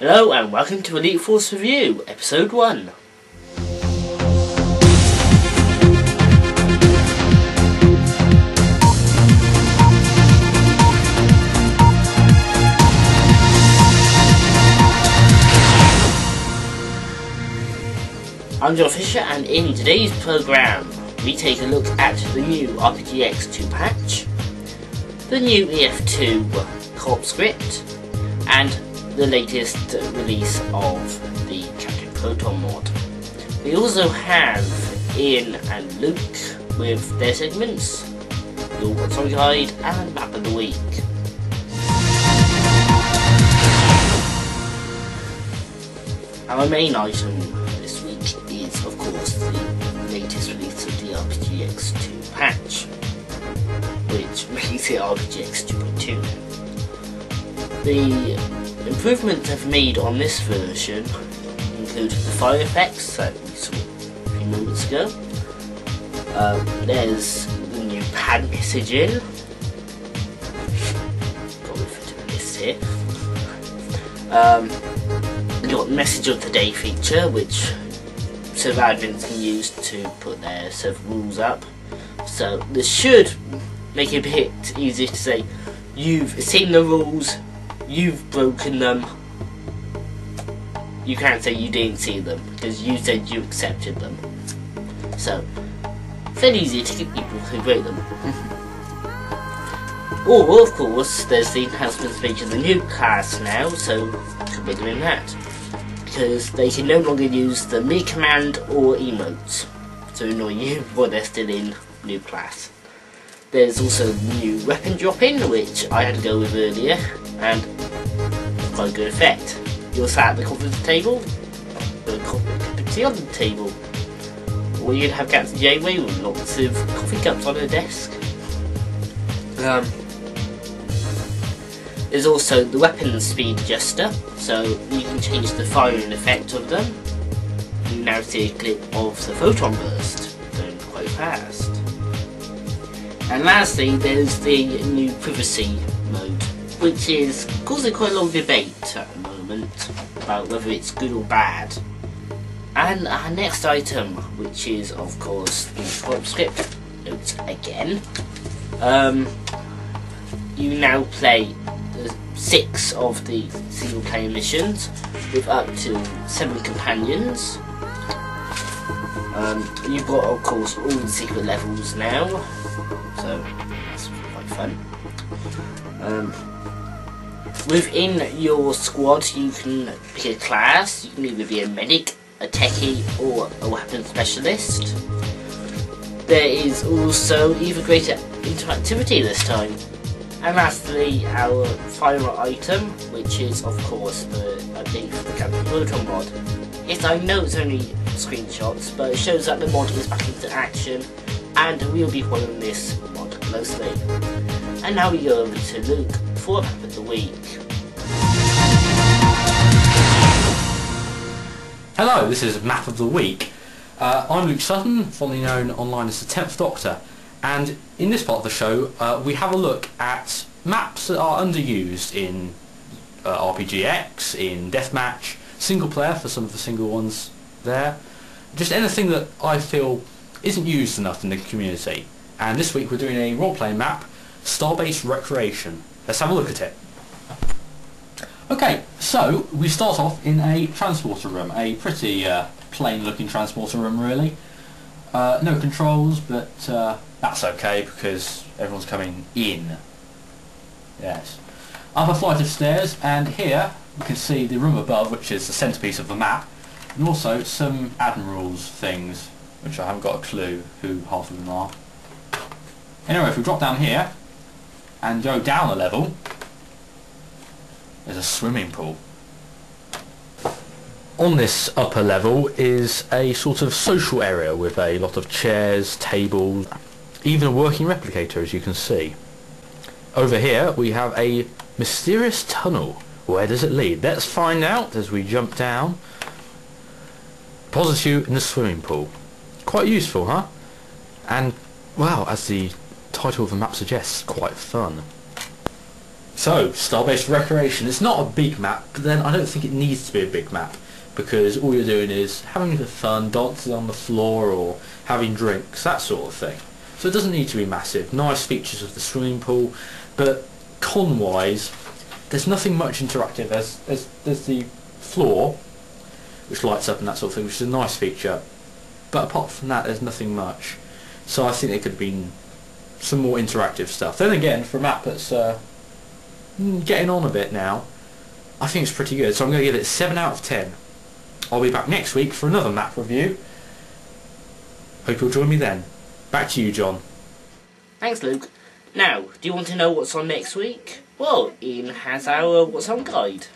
Hello and welcome to Elite Force Review, Episode 1. I'm John Fisher, and in today's programme we take a look at the new EF2 patch, the new EF2 Co-op script, and the latest release of the Captain Proton mod. We also have Ian and Luke with their segments, your What's On Guide and Map of the Week. Our main item this week is, of course, the latest release of the EF2 patch, which makes it EF2 2.2. The improvements I've made on this version include the fire effects that we saw a few moments ago. There's the new pad messaging. Probably fit in this here. You've got the message of the day feature, which server admins can use to put their server rules up. So this should make it a bit easier to say, you've seen the rules, you've broken them. You can't say you didn't see them, because you said you accepted them. So, fairly easy to get people who break them. Or, of course, there's the enhancements page of the new class now, so could be doing that. Because they can no longer use the me command or emotes to annoy you while they're still in new class. There's also new weapon drop-in, which I had to go with earlier, and quite a good effect. You're sat at the conference table, with a cup of tea on the table, or you'd have Captain J-Way with lots of coffee cups on her desk. There's also the weapon speed adjuster, so you can change the firing effect of them. You now see a clip of the photon burst going quite fast. And lastly, there's the new privacy mode, which is causing quite a lot of debate at the moment about whether it's good or bad. And our next item, which is of course the Co-op script notes again. You now play 6 of the single player missions with up to 7 companions. You've got, of course, all the secret levels now, so that's quite fun. Within your squad you can pick a class. You can either be a medic, a techie or a weapon specialist. There is also even greater interactivity this time. And lastly, our final item, which is of course the update for the Captain Proton mod. Yes, I know it's only screenshots, but it shows that the mod is back into action, and we'll be following this mod closely. And now we go over to Luke for Map of the Week. Hello, this is Map of the Week. I'm Luke Sutton, formerly known online as the 10th Doctor, and in this part of the show we have a look at maps that are underused in RPGX, in Deathmatch, single player for some of the single ones there. Just anything that I feel isn't used enough in the community. And this week we're doing a role-playing map, Starbase Recreation. Let's have a look at it. Okay, so we start off in a transporter room, a pretty plain looking transporter room really. No controls, but that's okay because everyone's coming in. Yes. Up a flight of stairs, and here you can see the room above, which is the centrepiece of the map, and also some admirals things, which I haven't got a clue who half of them are. Anyway, if we drop down here and go down a level, there's a swimming pool. On this upper level is a sort of social area with a lot of chairs, tables, even a working replicator, as you can see. Over here we have a mysterious tunnel. Where does it lead? Let's find out as we jump down. Deposits you in the swimming pool. Quite useful, huh? And, well, as the title of the map suggests, quite fun. So, Starbase Recreation. It's not a big map, but then I don't think it needs to be a big map, because all you're doing is having a bit of fun, dancing on the floor, or having drinks, that sort of thing. So it doesn't need to be massive. Nice features of the swimming pool, but con-wise, there's nothing much interactive. There's the floor, which lights up and that sort of thing, which is a nice feature. But apart from that, there's nothing much. So I think there could have been some more interactive stuff. Then again, for a map that's getting on a bit now, I think it's pretty good. So I'm going to give it 7 out of 10. I'll be back next week for another map review. Hope you'll join me then. Back to you, John. Thanks, Luke. Now, do you want to know what's on next week? Well, Ian has our What's On guide.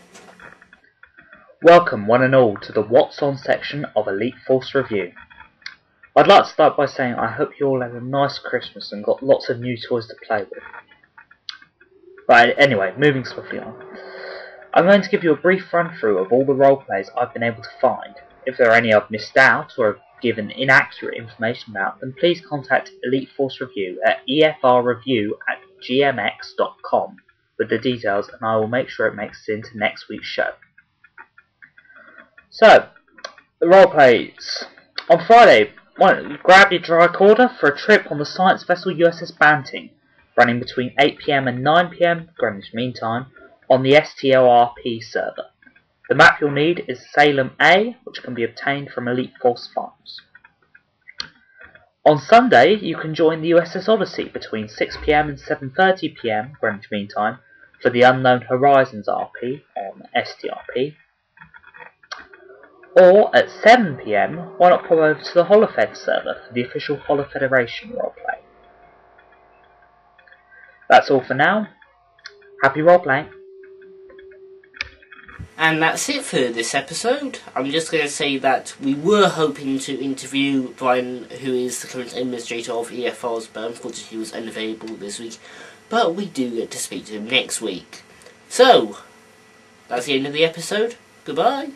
Welcome one and all to the What's On section of Elite Force Review. I'd like to start by saying I hope you all had a nice Christmas and got lots of new toys to play with. Right, anyway, moving swiftly on. I'm going to give you a brief run through of all the roleplays I've been able to find. If there are any I've missed out or have given inaccurate information about, then please contact Elite Force Review at efrreview@gmx.com with the details, and I will make sure it makes it into next week's show. So, the roleplays. On Friday, grab your tricorder for a trip on the science vessel USS Banting, running between 8 PM and 9 PM Greenwich Mean Time on the STORP server. The map you'll need is Salem A, which can be obtained from Elite Force Farms. On Sunday, you can join the USS Odyssey between 6 PM and 7:30 PM Greenwich Mean Time for the Unknown Horizons RP on STRP. Or at 7 PM, why not pop over to the Holofed server for the official Holofederation roleplay. That's all for now. Happy roleplaying. And that's it for this episode. I'm just going to say that we were hoping to interview Brian, who is the current administrator of EFR's, but unfortunately he was unavailable this week. But we do get to speak to him next week. So, that's the end of the episode. Goodbye.